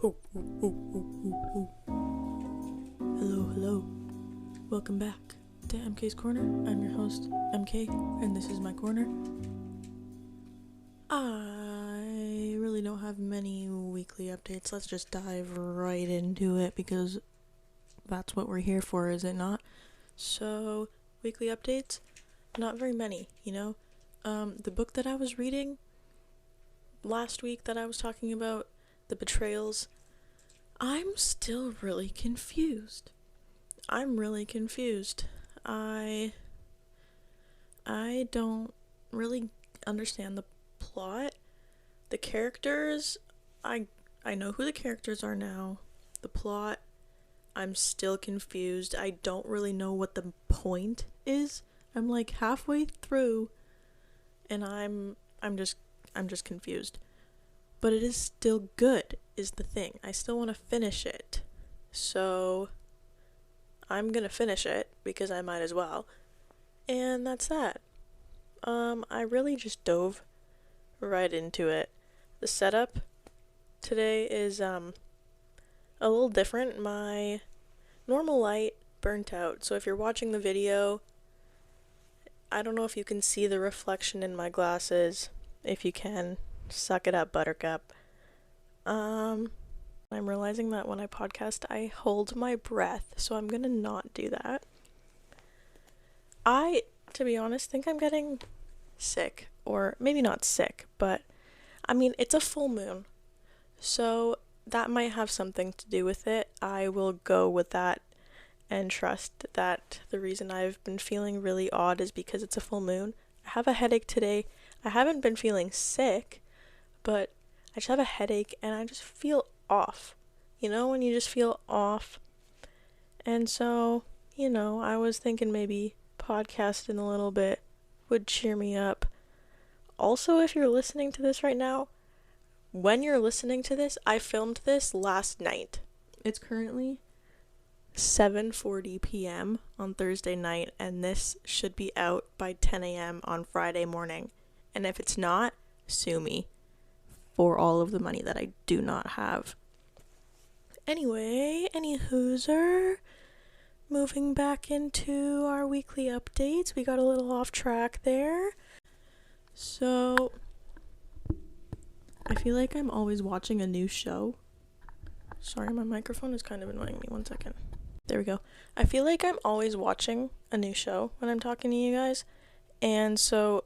Oh, oh, oh, oh, oh, oh. Hello. Welcome back to MK's Corner. I'm your host, MK, and this is my corner. I really don't have many weekly updates. Let's just dive right into it because that's what we're here for, is it not? So, weekly updates, not very many, The book that I was reading last week that I was talking about, The Betrayals, I'm still really confused. I don't really understand the plot. The characters, I know who the characters are now. The plot, I'm still confused. I don't really know what the point is. I'm like halfway through and I'm just confused. But it is still good, is the thing. I still want to finish it. So I'm gonna finish it because I might as well. And that's that. I really just dove right into it. The setup today is a little different. My normal light burnt out. So if you're watching the video, I don't know if you can see the reflection in my glasses. If you can, suck it up, buttercup. I'm realizing that when I podcast, I hold my breath, so I'm gonna not do that. I, to be honest, think I'm getting sick, or maybe not sick, but it's a full moon, so that might have something to do with it. I will go with that and trust that the reason I've been feeling really odd is because it's a full moon. I have a headache today. I haven't been feeling sick, but I just have a headache and I just feel off. When you just feel off. And so, I was thinking maybe podcasting a little bit would cheer me up. Also, if you're listening to this right now, when you're listening to this, I filmed this last night. It's currently 7:40 p.m. on Thursday night, and this should be out by 10 a.m. on Friday morning. And if it's not, sue me for all of the money that I do not have. Anyway, moving back into our weekly updates. We got a little off track there. So, I feel like I'm always watching a new show. Sorry, my microphone is kind of annoying me. 1 second. There we go. I feel like I'm always watching a new show when I'm talking to you guys. And so,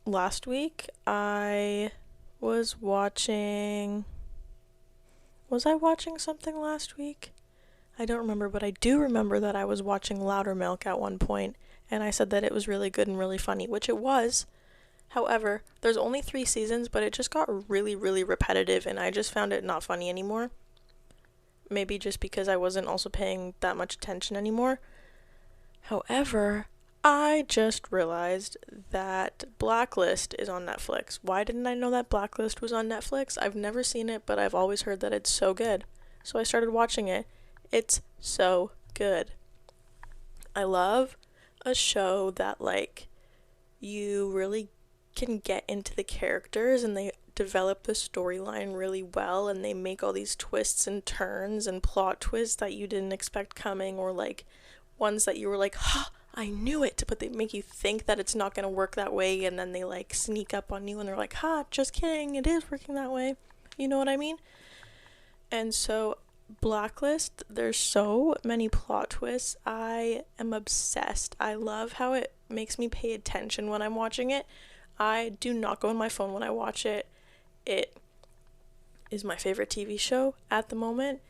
last week, I was watching something last week? I don't remember, but I do remember that I was watching Loudermilk at one point, and I said that it was really good and really funny, which it was. However, there's only 3 seasons, but it just got really, really repetitive, and I just found it not funny anymore. Maybe just because I wasn't also paying that much attention anymore. However, I just realized that Blacklist is on Netflix. Why didn't I know that Blacklist was on Netflix? I've never seen it, but I've always heard that it's so good. So I started watching it. It's so good. I love a show that, you really can get into the characters and they develop the storyline really well and they make all these twists and turns and plot twists that you didn't expect coming, or, ones that you were like, huh, I knew it, but they make you think that it's not going to work that way, and then they sneak up on you and they're like, ha, just kidding, it is working that way. You know what I mean? And so Blacklist, there's so many plot twists. I am obsessed. I love how it makes me pay attention when I'm watching it. I do not go on my phone when I watch it. It is my favorite TV show at the moment.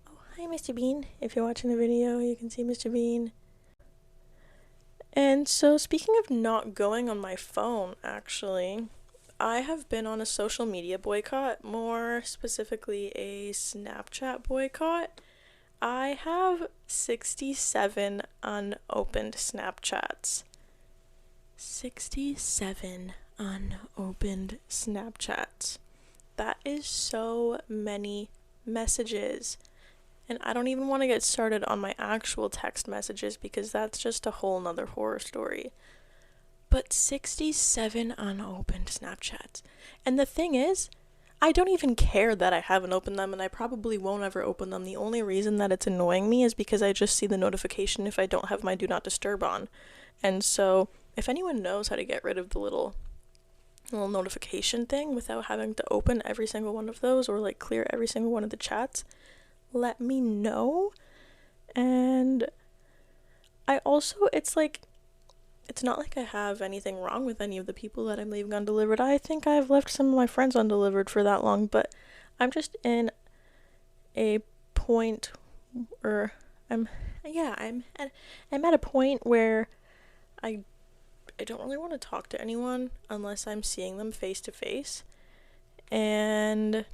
Oh, hi Mr. Bean. If you're watching the video, you can see Mr. Bean. And so, speaking of not going on my phone, actually, I have been on a social media boycott, more specifically a Snapchat boycott. I have 67 unopened Snapchats. 67 unopened Snapchats. That is so many messages. And I don't even want to get started on my actual text messages because that's just a whole nother horror story. But 67 unopened Snapchats. And the thing is, I don't even care that I haven't opened them, and I probably won't ever open them. The only reason that it's annoying me is because I just see the notification if I don't have my do not disturb on. And so, if anyone knows how to get rid of the little notification thing without having to open every single one of those, or like clear every single one of the chats, let me know. And I also, it's not like I have anything wrong with any of the people that I'm leaving undelivered. I think I've left some of my friends undelivered for that long, but I'm just in a point where I'm at a point where I don't really want to talk to anyone unless I'm seeing them face to face. And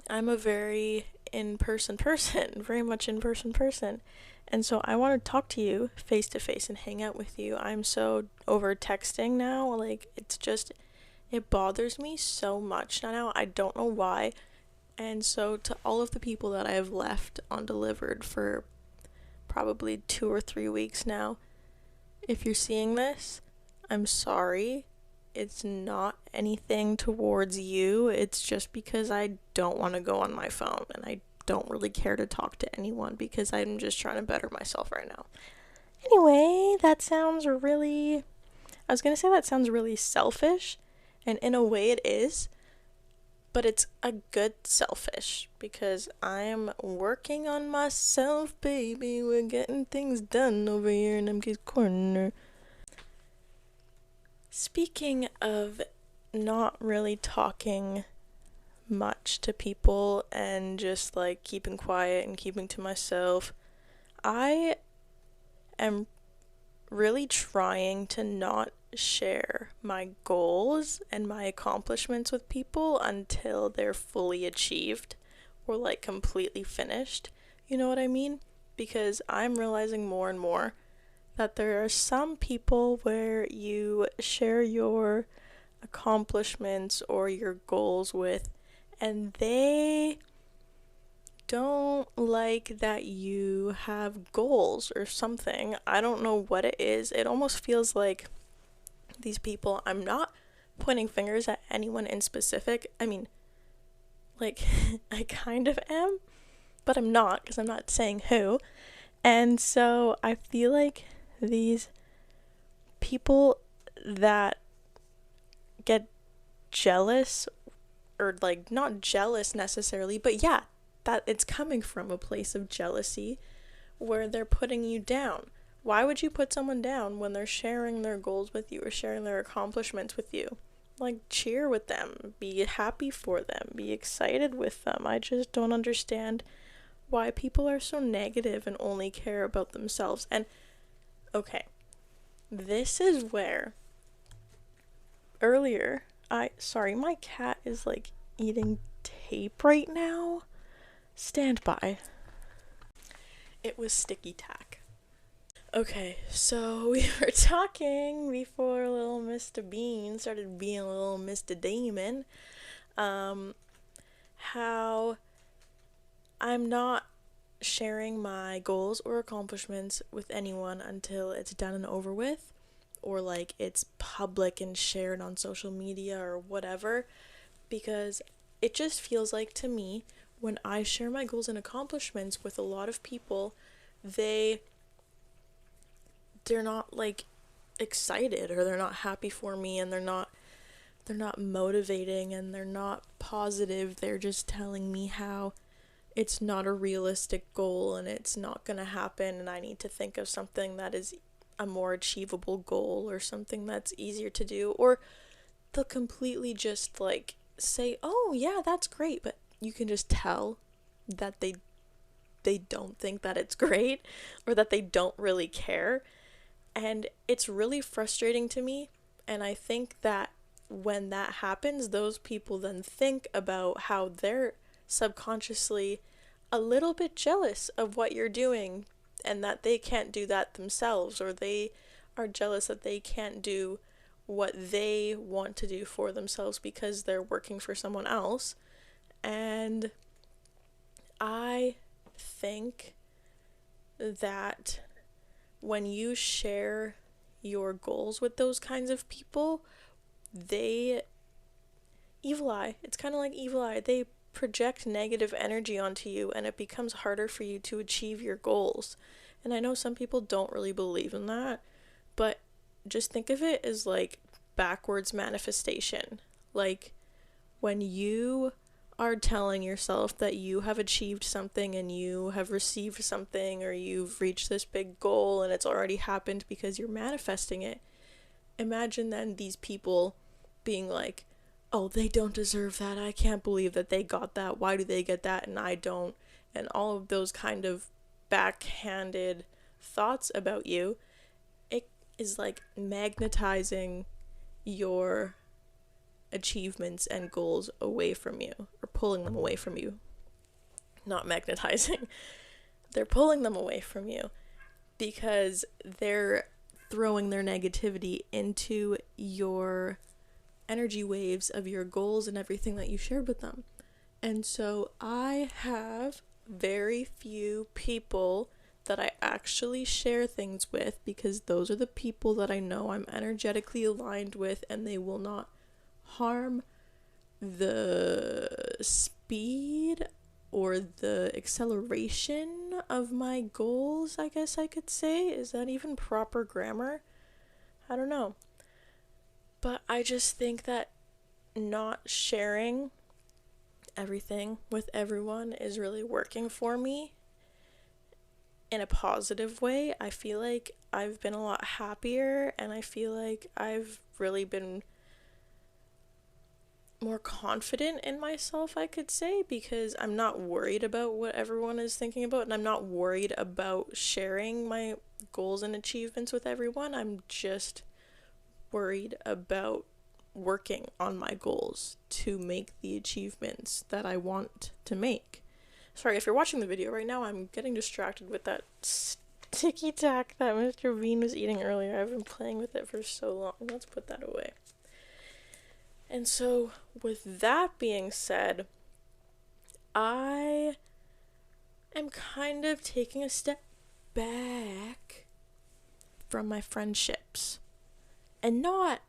I'm a very in-person person, very much in-person person. And so I want to talk to you face to face and hang out with you. I'm so over texting now. Like, it's just, it bothers me so much now. I don't know why. And so to all of the people that I have left undelivered for probably 2 or 3 weeks now, if you're seeing this, I'm sorry. It's not anything towards you. It's just because I don't want to go on my phone, and I don't really care to talk to anyone because I'm just trying to better myself right now. Anyway, that sounds really selfish, and in a way it is, but it's a good selfish because I'm working on myself, baby. We're getting things done over here in MK's Korner. Speaking of not really talking much to people and just like keeping quiet and keeping to myself, I am really trying to not share my goals and my accomplishments with people until they're fully achieved or like completely finished. You know what I mean? Because I'm realizing more and more that there are some people where you share your accomplishments or your goals with, and they don't like that you have goals or something. I don't know what it is. It almost feels like these people, I'm not pointing fingers at anyone in specific. I mean, like, I kind of am, but I'm not, because I'm not saying who. And so I feel like these people that get jealous, or like not jealous necessarily, but yeah, that it's coming from a place of jealousy where they're putting you down. Why would you put someone down when they're sharing their goals with you or sharing their accomplishments with you? Like, cheer with them, be happy for them, be excited with them. I just don't understand why people are so negative and only care about themselves. And okay, this is where earlier, sorry, my cat is like eating tape right now. Stand by. It was sticky tack. Okay, so we were talking before little Mr. Bean started being a little Mr. Damon, how I'm not sharing my goals or accomplishments with anyone until it's done and over with, or like it's public and shared on social media or whatever, because it just feels like to me when I share my goals and accomplishments with a lot of people, they're not like excited, or they're not happy for me, and they're not motivating, and they're not positive. They're just telling me how it's not a realistic goal and it's not gonna happen, and I need to think of something that is a more achievable goal or something that's easier to do. Or they'll completely just like say, oh yeah, that's great, but you can just tell that they don't think that it's great, or that they don't really care. And it's really frustrating to me, and I think that when that happens, those people then think about how they're subconsciously a little bit jealous of what you're doing, and that they can't do that themselves, or they are jealous that they can't do what they want to do for themselves because they're working for someone else. And I think that when you share your goals with those kinds of people, they, evil eye. It's kind of like evil eye. They project negative energy onto you, and it becomes harder for you to achieve your goals. And I know some people don't really believe in that, but just think of it as like backwards manifestation. Like when you are telling yourself that you have achieved something and you have received something, or you've reached this big goal and it's already happened because you're manifesting it, imagine then these people being like, oh, they don't deserve that, I can't believe that they got that, why do they get that and I don't, and all of those kind of backhanded thoughts about you. It is like magnetizing your achievements and goals away from you, or pulling them away from you. Not magnetizing. They're pulling them away from you because they're throwing their negativity into your energy waves of your goals and everything that you shared with them. And so I have very few people that I actually share things with, because those are the people that I know I'm energetically aligned with, and they will not harm the speed or the acceleration of my goals, I guess I could say. Is that even proper grammar? I don't know. But I just think that not sharing everything with everyone is really working for me in a positive way. I feel like I've been a lot happier, and I feel like I've really been more confident in myself, I could say, because I'm not worried about what everyone is thinking about, and I'm not worried about sharing my goals and achievements with everyone. I'm just worried about working on my goals to make the achievements that I want to make. Sorry, if you're watching the video right now, I'm getting distracted with that sticky tack that Mr. Bean was eating earlier. I've been playing with it for so long. Let's put that away. And so, with that being said, I am kind of taking a step back from my friendships. And not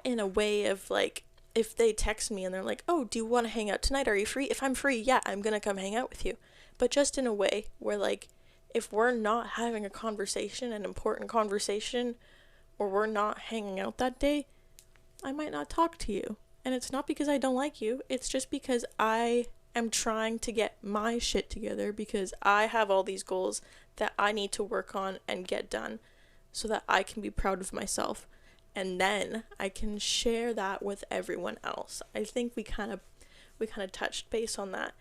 in a way of like, if they text me and they're like, oh, do you want to hang out tonight? Are you free? If I'm free, yeah, I'm going to come hang out with you. But just in a way where, like, if we're not having a conversation, an important conversation, or we're not hanging out that day, I might not talk to you. And it's not because I don't like you. It's just because I am trying to get my shit together, because I have all these goals that I need to work on and get done so that I can be proud of myself. And then I can share that with everyone else. I think we kind of touched base on that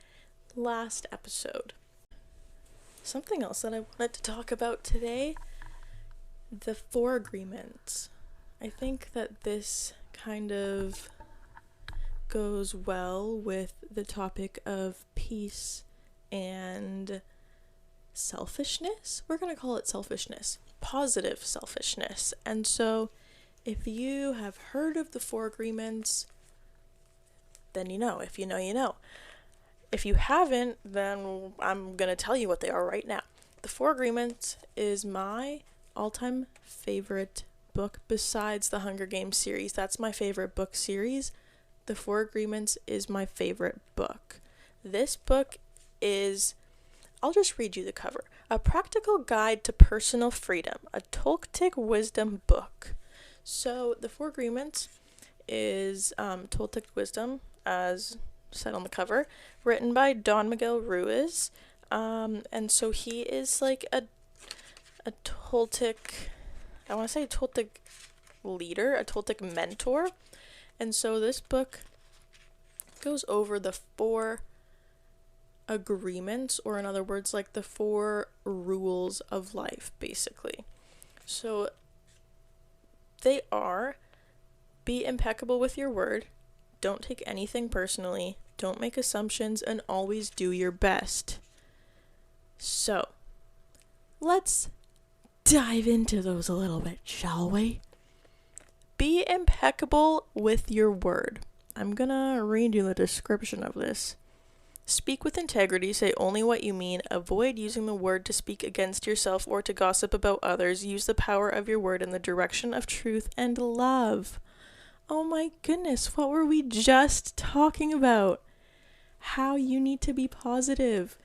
last episode. Something else that I wanted to talk about today, the 4 agreements. I think that this kind of goes well with the topic of peace and selfishness. We're going to call it selfishness, positive selfishness. And so if you have heard of the 4 agreements, then you know. If you know, you know. If you haven't, then I'm going to tell you what they are right now. The 4 agreements is my all-time favorite book besides the Hunger Games series. That's my favorite book series. The 4 agreements is my favorite book. This book is, I'll just read you the cover. A practical guide to personal freedom, a Toltec wisdom book. So the 4 agreements is Toltec wisdom, as said on the cover, written by Don Miguel Ruiz. And so he is like a Toltec, I want to say Toltec leader, a Toltec mentor. And so this book goes over the 4 agreements, or in other words, like the 4 rules of life, basically. So they are: be impeccable with your word, don't take anything personally, don't make assumptions, and always do your best. So, let's dive into those a little bit, shall we? Be impeccable with your word. I'm gonna read you the description of this. Speak with integrity, say only what you mean, avoid using the word to speak against yourself or to gossip about others, use the power of your word in the direction of truth and love. Oh my goodness, what were we just talking about? How you need to be positive,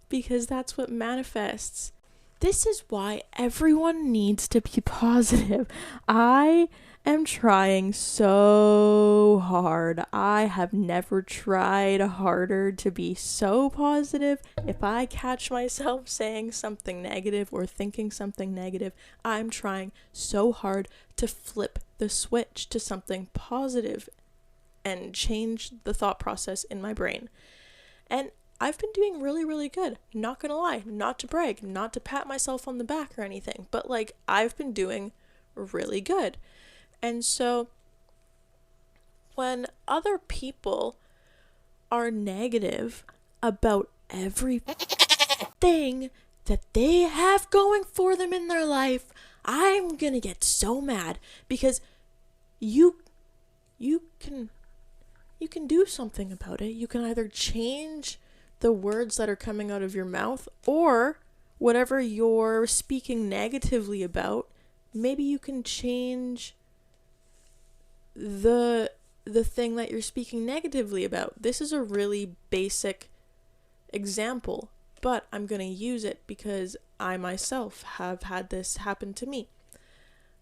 because that's what manifests. This is why everyone needs to be positive. I am trying so hard. I have never tried harder to be so positive. If I catch myself saying something negative or thinking something negative, I'm trying so hard to flip the switch to something positive and change the thought process in my brain. And I've been doing really, really good. Not gonna lie, not to brag, not to pat myself on the back or anything, but like I've been doing really good. And so when other people are negative about everything that they have going for them in their life, I'm gonna get so mad, because you can do something about it. You can either change the words that are coming out of your mouth, or whatever you're speaking negatively about, maybe you can change the thing that you're speaking negatively about. This is a really basic example, but I'm going to use it because I myself have had this happen to me.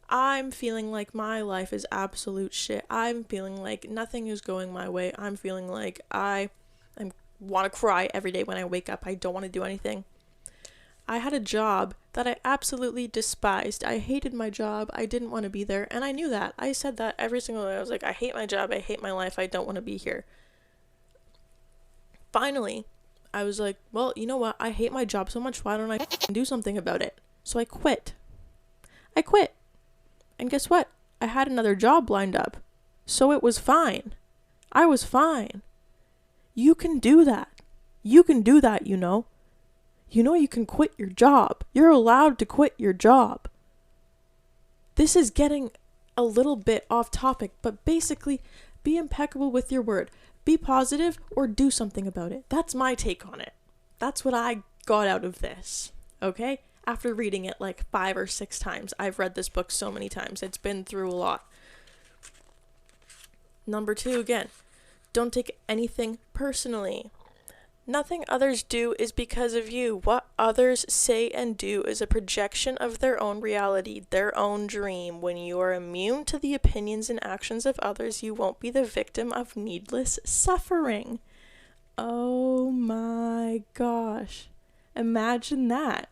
I'm feeling like my life is absolute shit. I'm feeling like nothing is going my way. I'm feeling like I want to cry every day when I wake up. I don't want to do anything. I had a job that I absolutely despised. I hated my job. I didn't want to be there. And I knew that. I said that every single day. I was like, I hate my job. I hate my life. I don't want to be here. Finally, I was like, well, you know what? I hate my job so much. Why don't I do something about it? So I quit. And guess what? I had another job lined up. So it was fine. I was fine. You can do that. You can do that, you know. You know you can quit your job. You're allowed to quit your job. This is getting a little bit off topic, but basically, be impeccable with your word. Be positive or do something about it. That's my take on it. That's what I got out of this, okay? After reading it like 5 or 6 times. I've read this book so many times. It's been through a lot. Number 2 again. Don't take anything personally. Nothing others do is because of you. What others say and do is a projection of their own reality, their own dream. When you are immune to the opinions and actions of others, you won't be the victim of needless suffering. Oh my gosh. Imagine that.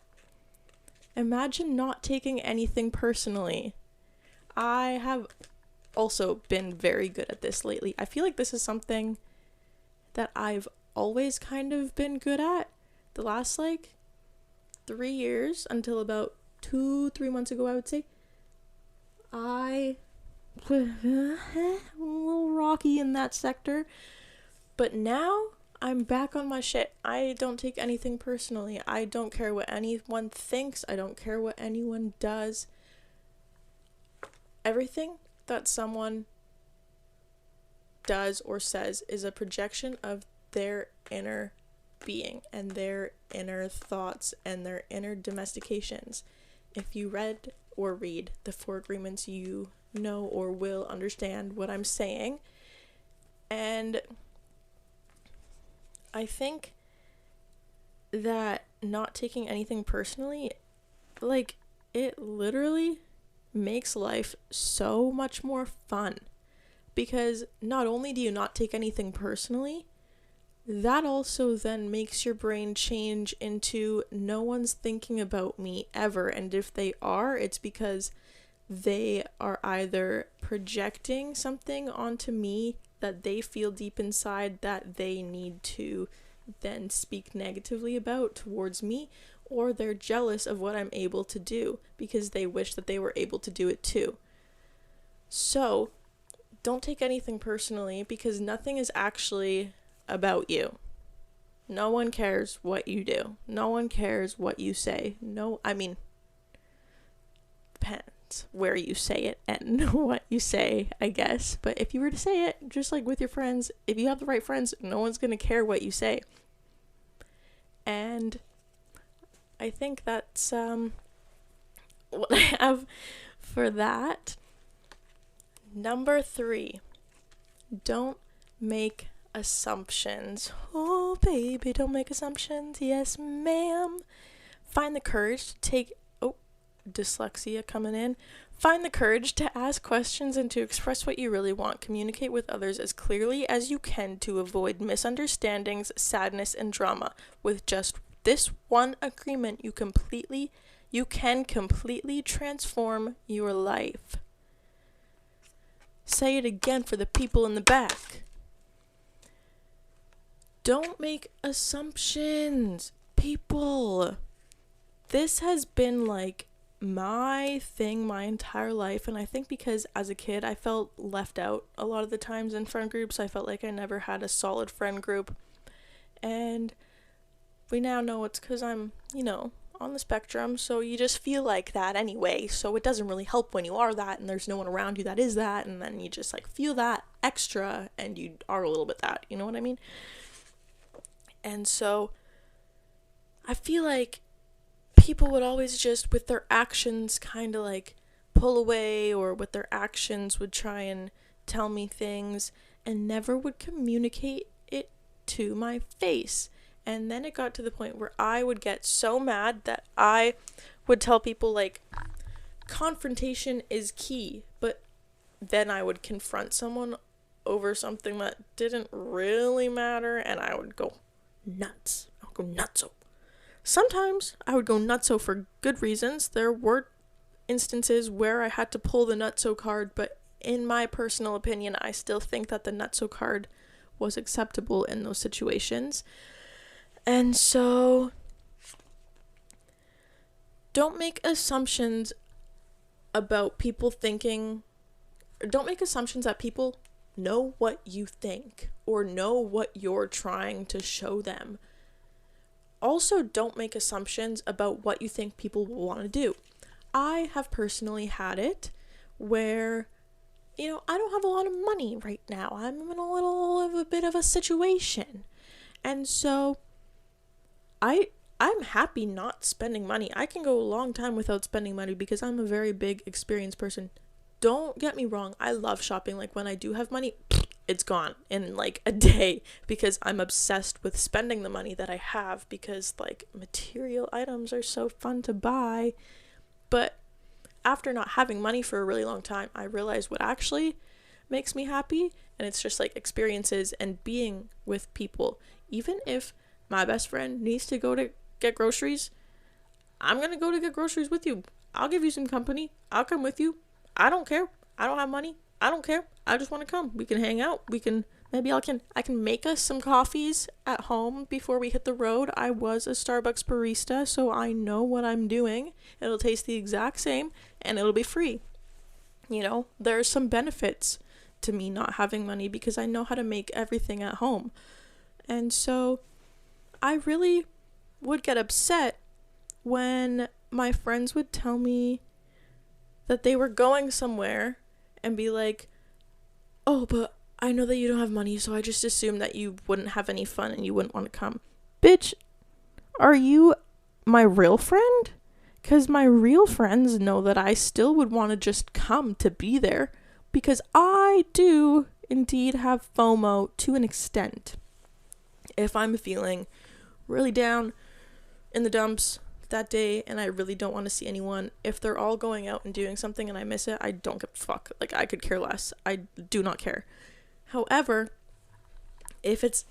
Imagine not taking anything personally. I have also been very good at this lately. I feel like this is something that I've always kind of been good at. The last 3 years, until about 2-3 months ago, I would say, I a little rocky in that sector, but now I'm back on my shit. I don't take anything personally. I don't care what anyone thinks. I don't care what anyone does. Everything that someone does or says is a projection of their inner being and their inner thoughts and their inner domestications. If you read or read the 4 agreements, you know or will understand what I'm saying. And I think that not taking anything personally, it literally makes life so much more fun. Because not only do you not take anything personally, that also then makes your brain change into no one's thinking about me ever. And if they are, it's because they are either projecting something onto me that they feel deep inside that they need to then speak negatively about towards me, or they're jealous of what I'm able to do because they wish that they were able to do it too. So, don't take anything personally, because nothing is actually about you. No one cares what you do. No one cares what you say. Depends where you say it and what you say, I guess. But if you were to say it, just like with your friends, if you have the right friends, no one's going to care what you say. And I think that's what I have for that. Number 3, don't make assumptions. Oh, baby, don't make assumptions. Yes, ma'am. Find the courage to take... Oh, dyslexia coming in. Find the courage to ask questions and to express what you really want. Communicate with others as clearly as you can to avoid misunderstandings, sadness, and drama. With just this one agreement, you can completely transform your life. Say it again for the people in the back. Don't make assumptions, people. This has been like my thing my entire life, and I think because as a kid I felt left out a lot of the times in friend groups. I felt like I never had a solid friend group, and we now know it's because I'm, on the spectrum, so you just feel like that anyway, so it doesn't really help when you are that and there's no one around you that is that, and then you just like feel that extra and you are a little bit that, you know what I mean? And so I feel like people would always just with their actions kind of like pull away, or with their actions would try and tell me things and never would communicate it to my face. And then it got to the point where I would get so mad that I would tell people, like, confrontation is key. But then I would confront someone over something that didn't really matter, and I would go nuts. I would go nutso. Sometimes I would go nutso for good reasons. There were instances where I had to pull the nutso card, but in my personal opinion, I still think that the nutso card was acceptable in those situations. And so, don't make assumptions about people thinking, or don't make assumptions that people know what you think or know what you're trying to show them. Also, don't make assumptions about what you think people will want to do. I have personally had it where, I don't have a lot of money right now. I'm in a little of a bit of a situation. And so I'm happy not spending money. I can go a long time without spending money because I'm a very big experienced person. Don't get me wrong. I love shopping. Like, when I do have money, it's gone in like a day because I'm obsessed with spending the money that I have because like material items are so fun to buy. But after not having money for a really long time, I realized what actually makes me happy, and it's just like experiences and being with people. Even if my best friend needs to go to get groceries, I'm gonna go to get groceries with you. I'll give you some company. I'll come with you. I don't care. I don't have money. I don't care. I just want to come. We can hang out. I can make us some coffees at home before we hit the road. I was a Starbucks barista, so I know what I'm doing. It'll taste the exact same and it'll be free. There's some benefits to me not having money because I know how to make everything at home. And so I really would get upset when my friends would tell me that they were going somewhere and be like, oh, but I know that you don't have money, so I just assumed that you wouldn't have any fun and you wouldn't want to come. Bitch, are you my real friend? Because my real friends know that I still would want to just come to be there, because I do indeed have FOMO to an extent. If I'm feeling really down in the dumps that day and I really don't want to see anyone, if they're all going out and doing something and I miss it, I don't give a fuck. Like, I could care less. I do not care. However, if it's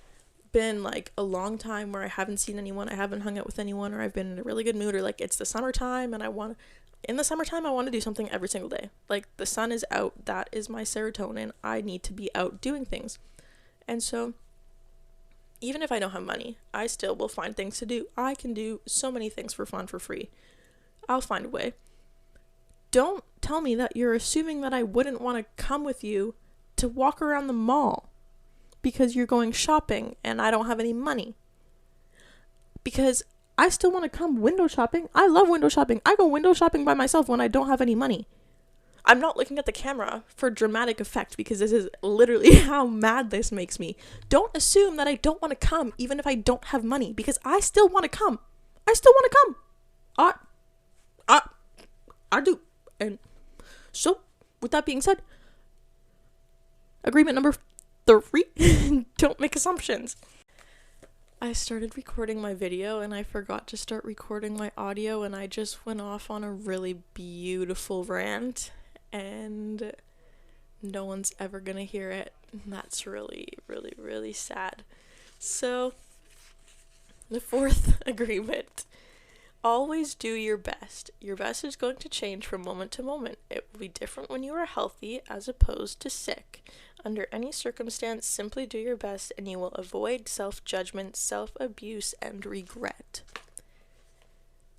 been like a long time where I haven't seen anyone, I haven't hung out with anyone, or I've been in a really good mood, or like it's the summertime and in the summertime I want to do something every single day. Like, the sun is out, that is my serotonin. I need to be out doing things. And so even if I don't have money, I still will find things to do. I can do so many things for fun for free. I'll find a way. Don't tell me that you're assuming that I wouldn't want to come with you to walk around the mall because you're going shopping and I don't have any money. Because I still want to come window shopping. I love window shopping. I go window shopping by myself when I don't have any money. I'm not looking at the camera for dramatic effect because this is literally how mad this makes me. Don't assume that I don't want to come even if I don't have money, because I still want to come. I still want to come. I do. And so, with that being said, Agreement number 3, don't make assumptions. I started recording my video and I forgot to start recording my audio, and I just went off on a really beautiful rant, and no one's ever gonna hear it. And that's really, really, really sad. So, the 4th agreement. Always do your best. Your best is going to change from moment to moment. It will be different when you are healthy as opposed to sick. Under any circumstance, simply do your best and you will avoid self-judgment, self-abuse, and regret.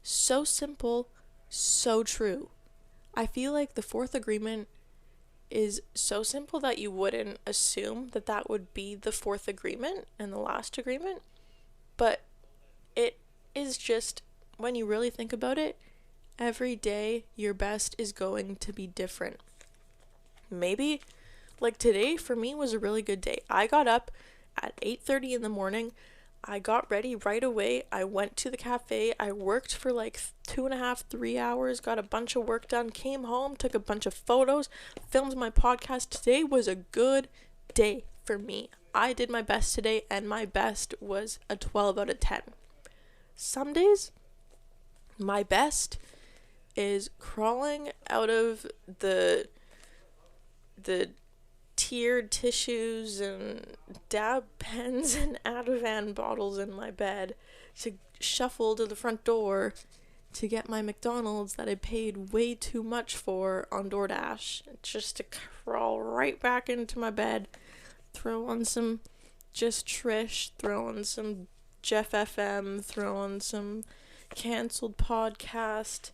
So simple, so true. I feel like the 4th agreement is so simple that you wouldn't assume that that would be the 4th agreement and the last agreement, but it is just, when you really think about it, every day your best is going to be different. Maybe, like today for me was a really good day. I got up at 8:30 in the morning. I got ready right away. I went to the cafe. I worked for like 2.5, 3 hours, got a bunch of work done, came home, took a bunch of photos, filmed my podcast. Today was a good day for me. I did my best today, and my best was a 12 out of 10. Some days, my best is crawling out of the tiered tissues and dab pens and Ativan bottles in my bed to shuffle to the front door to get my McDonald's that I paid way too much for on DoorDash, just to crawl right back into my bed, throw on some Just Trish, throw on some Jeff FM, throw on some canceled podcast,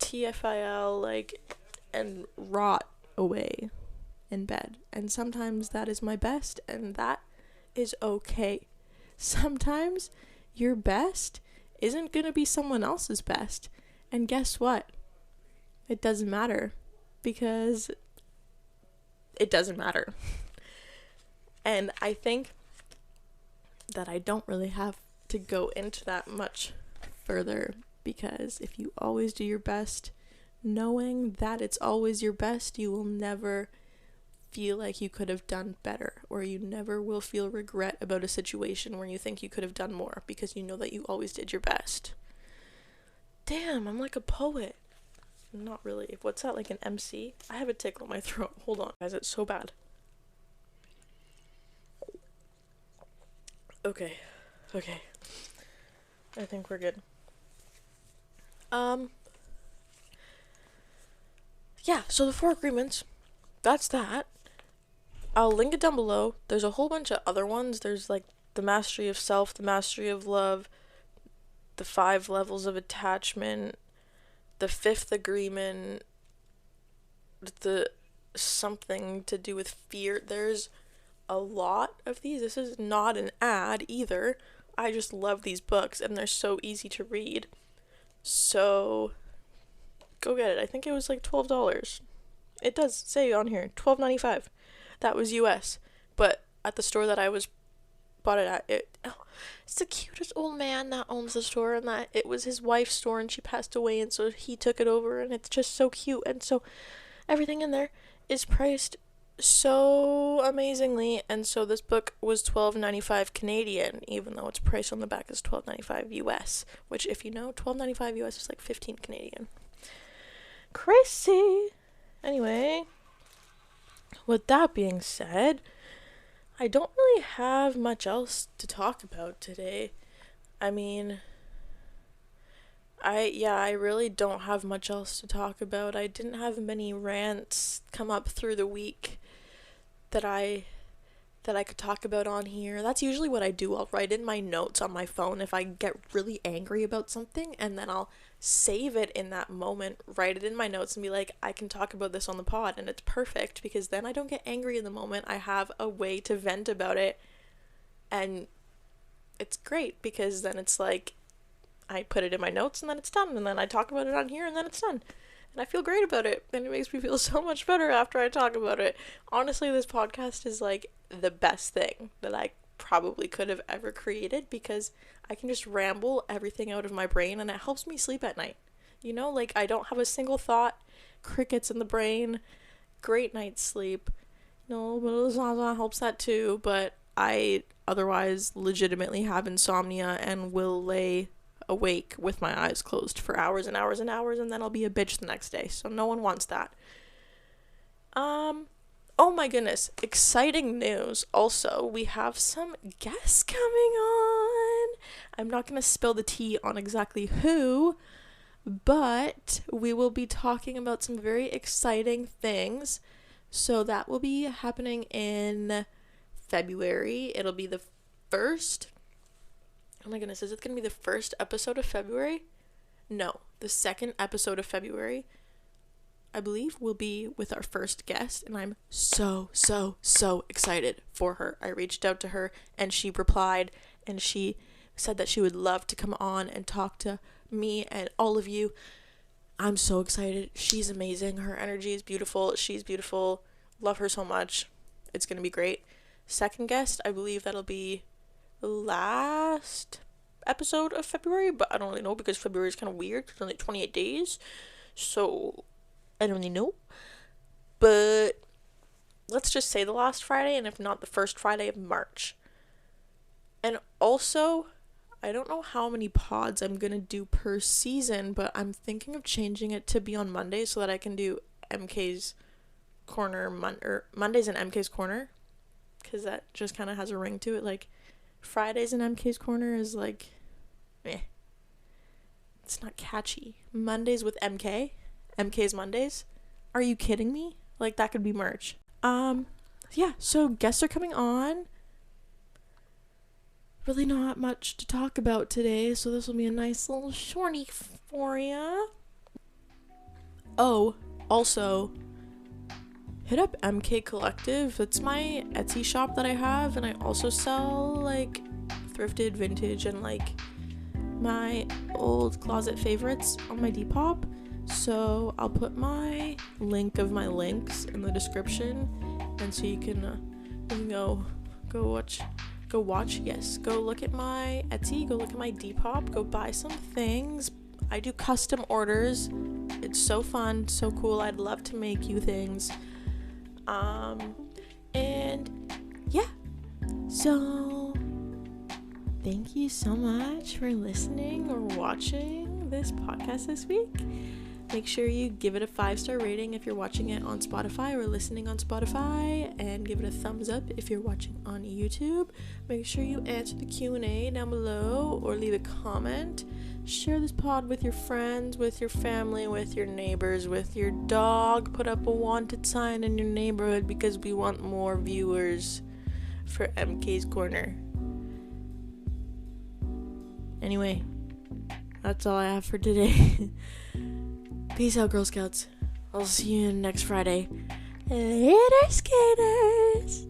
TFIL, and rot away in bed. And sometimes that is my best, and that is okay. Sometimes your best isn't gonna be someone else's best, and guess what? It doesn't matter, because it doesn't matter. And I think that I don't really have to go into that much further, because if you always do your best, knowing that it's always your best, you will never feel like you could have done better, or you never will feel regret about a situation where you think you could have done more, because you know that you always did your best. Damn, I'm like a poet. Not really. What's that, like an MC? I have a tickle in my throat. Hold on, guys, it's so bad. Okay. I think we're good. Yeah, so the 4 agreements, that's that. I'll link it down below. There's a whole bunch of other ones. There's like the mastery of self, the mastery of love, the 5 levels of attachment, the 5th agreement, the something to do with fear. There's a lot of these. This is not an ad either. I just love these books and they're so easy to read. So go get it. I think it was like $12. It does say on here $12.95. That was US, but at the store that I bought it at, it's the cutest old man that owns the store, and that it was his wife's store and she passed away, and so he took it over, and it's just so cute. And so everything in there is priced so amazingly, and so this book was $12.95 Canadian, even though its price on the back is $12.95 US, which, if you know, $12.95 US is like 15 Canadian. Crazy. Anyway, with that being said, I don't really have much else to talk about today. I mean, I really don't have much else to talk about. I didn't have many rants come up through the week that I could talk about on here. That's usually what I do. I'll write in my notes on my phone if I get really angry about something, and then I'll save it in that moment, write it in my notes, and be like, I can talk about this on the pod, and it's perfect, because then I don't get angry in the moment. I have a way to vent about it, and it's great, because then it's like, I put it in my notes, and then it's done, and then I talk about it on here, and then it's done. And I feel great about it, and it makes me feel so much better after I talk about it. Honestly, this podcast is like the best thing that I probably could have ever created, because I can just ramble everything out of my brain, and it helps me sleep at night. You know, like, I don't have a single thought, crickets in the brain, great night's sleep. No, but Zaza helps that too, but I otherwise legitimately have insomnia and will lay awake with my eyes closed for hours and hours and hours, and then I'll be a bitch the next day, so no one wants that. Oh my goodness, exciting news. Also, we have some guests coming on. I'm not going to spill the tea on exactly who, but we will be talking about some very exciting things. So that will be happening in February. It'll be the first. Oh my goodness, is it going to be the first episode of February? No, the second episode of February, I believe, will be with our first guest, and I'm so excited for her. I reached out to her, and she replied, and she said that she would love to come on and talk to me and all of you. I'm so excited. She's amazing. Her energy is beautiful. She's beautiful. Love her so much. It's going to be great. Second guest, I believe that'll be the last episode of February, but I don't really know because February is kind of weird because it's only 28 days. So I don't really know. But let's just say the last Friday, and if not, the first Friday of March. And also, I don't know how many pods I'm going to do per season, but I'm thinking of changing it to be on Mondays so that I can do MK's Corner, Mondays in MK's Corner, because that just kind of has a ring to it. Like, Fridays in MK's Corner is like, it's not catchy. Mondays with MK's Mondays? Are you kidding me? Like, that could be merch. Yeah, so guests are coming on. Really not much to talk about today, so this will be a nice little shorty for ya. Oh, also, hit up MK Collective. It's my Etsy shop that I have, and I also sell, like, thrifted, vintage, and, like, my old closet favorites on my Depop. So I'll put my link of my links in the description, and so you can go look at my Etsy, go look at my Depop, go buy some things. I do custom orders. It's so fun, so cool. I'd love to make you things. And yeah, so thank you so much for listening or watching this podcast this week. Make sure you give it a 5-star rating if you're watching it on Spotify or listening on Spotify, and give it a thumbs up if you're watching on YouTube. Make sure you answer the Q&A down below or leave a comment. Share this pod with your friends, with your family, with your neighbors, with your dog. Put up a wanted sign in your neighborhood because we want more viewers for MK's Corner. Anyway, that's all I have for today. Peace out, Girl Scouts. I'll see you next Friday. Later, skaters!